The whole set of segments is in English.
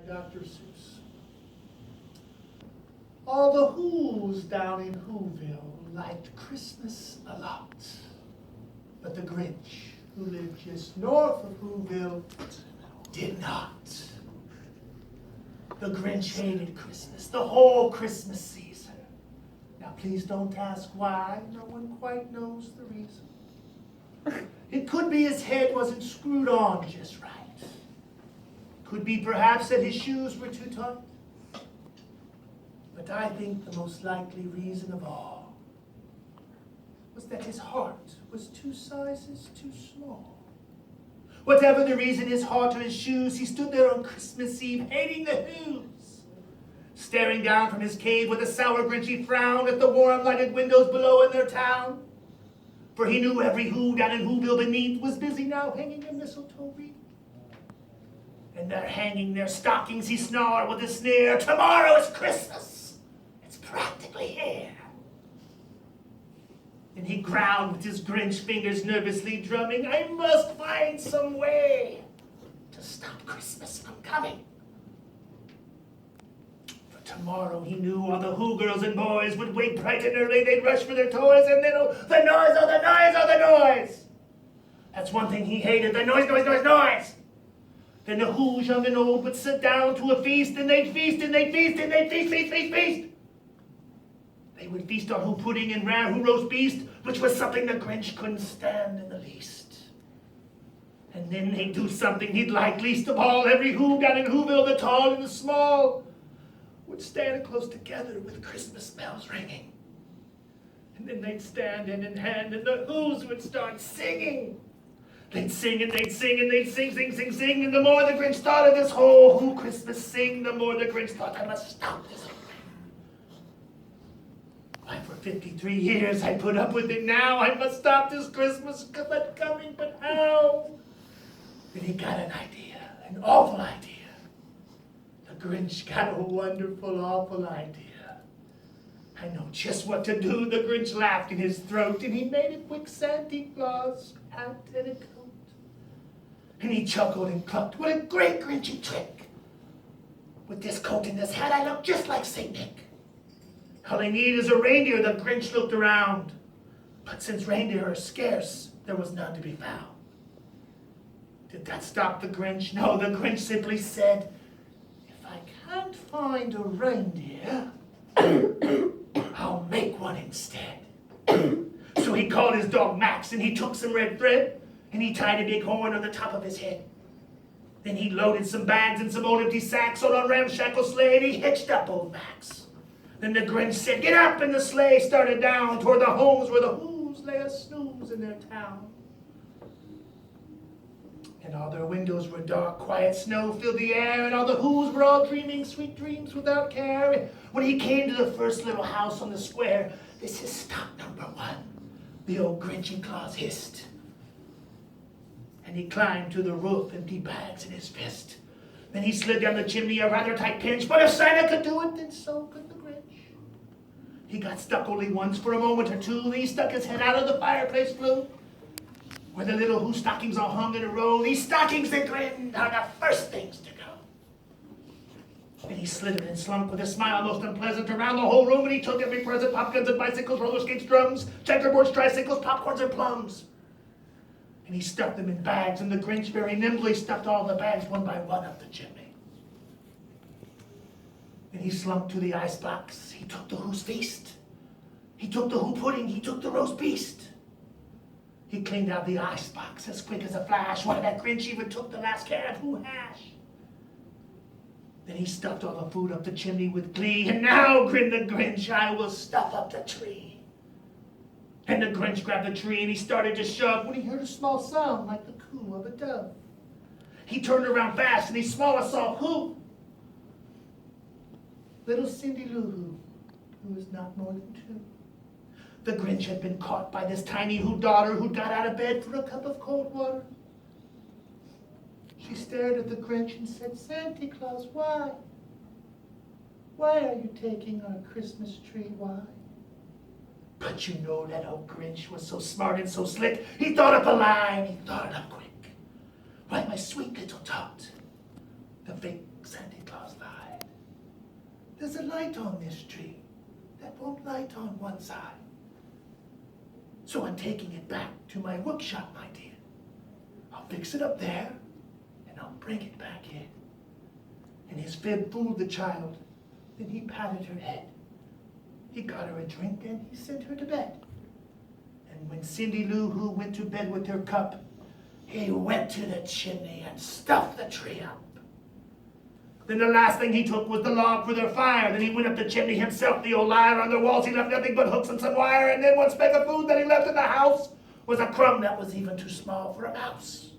Dr. Seuss. All the Who's down in Whoville liked Christmas a lot. But the Grinch, who lived just north of Whoville, did not. The Grinch hated Christmas, the whole Christmas season. Now please don't ask why, no one quite knows the reason. It could be his head wasn't screwed on just right. Could be perhaps that his shoes were too tight. But I think the most likely reason of all was that his heart was 2 sizes too small. Whatever the reason, his heart or his shoes, he stood there on Christmas Eve hating the Who's, staring down from his cave with a sour, grinchy frown at the warm, lighted windows below in their town. For he knew every Who down in Whoville beneath was busy now hanging a mistletoe wreath. And they're hanging their stockings, he snarled with a sneer. Tomorrow is Christmas. It's practically here. And he growled with his Grinch fingers nervously drumming, I must find some way to stop Christmas from coming. For tomorrow he knew all the Who girls and boys would wake bright and early, they'd rush for their toys, and then the noise, oh the noise, oh the noise. That's one thing he hated, the noise, noise, noise, noise. Then the Who's, young and old, would sit down to a feast, and they'd feast, and they'd feast, and they'd feast, feast, feast, feast. They would feast on Who pudding and rare Who roast beast, which was something the Grinch couldn't stand in the least. And then they'd do something he'd like least of all. Every Who down in Whoville, the tall and the small, would stand close together with Christmas bells ringing. And then they'd stand hand in hand, and the Who's would start singing. They'd sing and they'd sing and they'd sing, sing, sing, sing. And the more the Grinch thought of this whole Who Christmas sing, the more the Grinch thought, I must stop this. Why, for 53 years I put up with it now. I must stop this Christmas coming, but how? Then he got an idea, an awful idea. The Grinch got a wonderful, awful idea. I know just what to do. The Grinch laughed in his throat, and he made a quick Santa Claus hat and a coat. And he chuckled and clucked, what a great Grinchy trick. With this coat and this hat, I look just like St. Nick. All I need is a reindeer, the Grinch looked around. But since reindeer are scarce, there was none to be found. Did that stop the Grinch? No, the Grinch simply said, if I can't find a reindeer, I'll make one instead. So he called his dog Max, and he took some red thread, and he tied a big horn on the top of his head. Then he loaded some bags and some old empty sacks on a ramshackle sleigh, and he hitched up old Max. Then the Grinch said, get up, and the sleigh started down toward the homes where the Who's lay a snooze in their town. And all their windows were dark, quiet snow filled the air, and all the Who's were all dreaming sweet dreams without care. And when he came to the first little house on the square, this is stop number 1, the old Grinchy Claus hissed. And he climbed to the roof, empty bags in his fist. Then he slid down the chimney, a rather tight pinch, but if Santa could do it, then so could the Grinch. He got stuck only once for a moment or two, then he stuck his head out of the fireplace flue, where the little Who stockings all hung in a row. These stockings, they grinned, are the first things to go. Then he slithered and slunk with a smile most unpleasant around the whole room, and he took every present, popguns and bicycles, roller skates, drums, checkerboards, tricycles, popcorns, and plums. And he stuffed them in bags, and the Grinch very nimbly stuffed all the bags one by one up the chimney. Then he slunk to the icebox. He took the Who's feast. He took the Who pudding. He took the roast beast. He cleaned out the icebox as quick as a flash. Why, that Grinch even took the last can of Who hash. Then he stuffed all the food up the chimney with glee. And now, grinned the Grinch, I will stuff up the tree. And the Grinch grabbed the tree and he started to shove when he heard a small sound like the coo of a dove. He turned around fast and he saw who? Little Cindy Lou Who was not more than 2. The Grinch had been caught by this tiny Who daughter who got out of bed for a cup of cold water. She stared at the Grinch and said, Santa Claus, why? Why are you taking our Christmas tree? Why? But you know that old Grinch was so smart and so slick, he thought up a line, he thought it up quick. Why, my sweet little tot, the fake Santa Claus lied. There's a light on this tree that won't light on one side. So I'm taking it back to my workshop, my dear. I'll fix it up there, and I'll bring it back in. And his fib fooled the child. Then he patted her head. He got her a drink, and he sent her to bed. And when Cindy Lou Who went to bed with her cup, he went to the chimney and stuffed the tree up. Then the last thing he took was the log for their fire. Then he went up the chimney himself, the old liar. On the walls he left nothing but hooks and some wire. And then one speck of food that he left in the house was a crumb that was even too small for a mouse.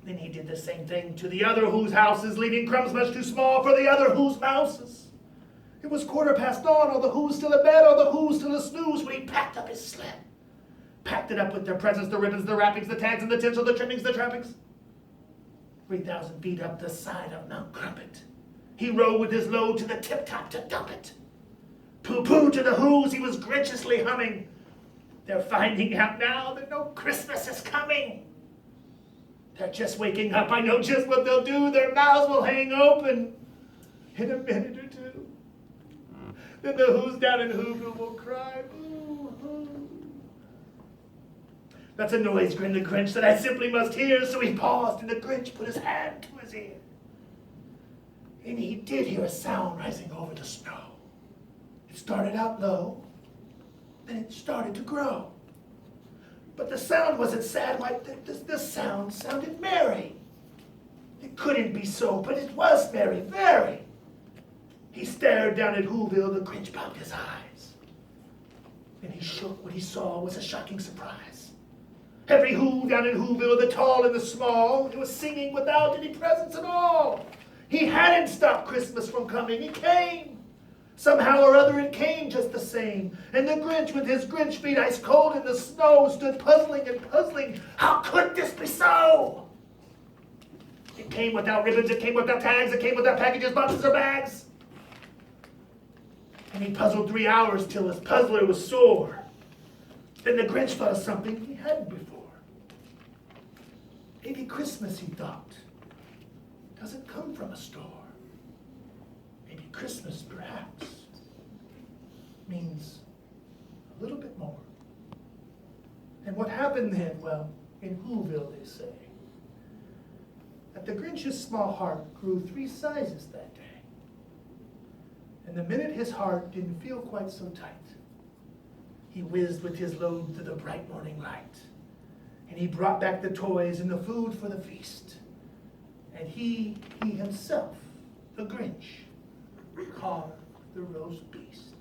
Then he did the same thing to the other Who's houses, leaving crumbs much too small for the other Who's mouses. It was 15:15, all the Who's still in bed, all the Who's still a snooze, when he packed up his sled. Packed it up with their presents, the ribbons, the wrappings, the tags, and the tinsel, the trimmings, the trappings. 3,000 feet up the side of Mount Crumpet, he rode with his load to the tip-top to dump it. Pooh-pooh to the Who's, he was Grinchiously humming. They're finding out now that no Christmas is coming. They're just waking up, I know just what they'll do. Their mouths will hang open in a minute or two. Then the Who's down in Whoville will cry, boo-hoo. That's a noise, grinned the Grinch, that I simply must hear. So he paused, and the Grinch put his hand to his ear. And he did hear a sound rising over the snow. It started out low, then it started to grow. But the sound wasn't sad, like the sound sounded merry. It couldn't be so, but it was merry, very. He stared down at Whoville, the Grinch popped his eyes. Then he shook. What he saw was a shocking surprise. Every Who down in Whoville, the tall and the small, he was singing without any presents at all. He hadn't stopped Christmas from coming. It came. Somehow or other it came just the same. And the Grinch, with his Grinch feet ice cold in the snow, stood puzzling and puzzling. How could this be so? It came without ribbons, it came without tags, it came without packages, boxes, or bags. And he puzzled 3 hours till his puzzler was sore. Then the Grinch thought of something he hadn't before. Maybe Christmas, he thought, doesn't come from a store. Maybe Christmas, perhaps, means a little bit more. And what happened then? Well, in Whoville, they say, that the Grinch's small heart grew 3 sizes that day. And the minute his heart didn't feel quite so tight, he whizzed with his load through the bright morning light. And he brought back the toys and the food for the feast. And he himself, the Grinch, carved the roast beast.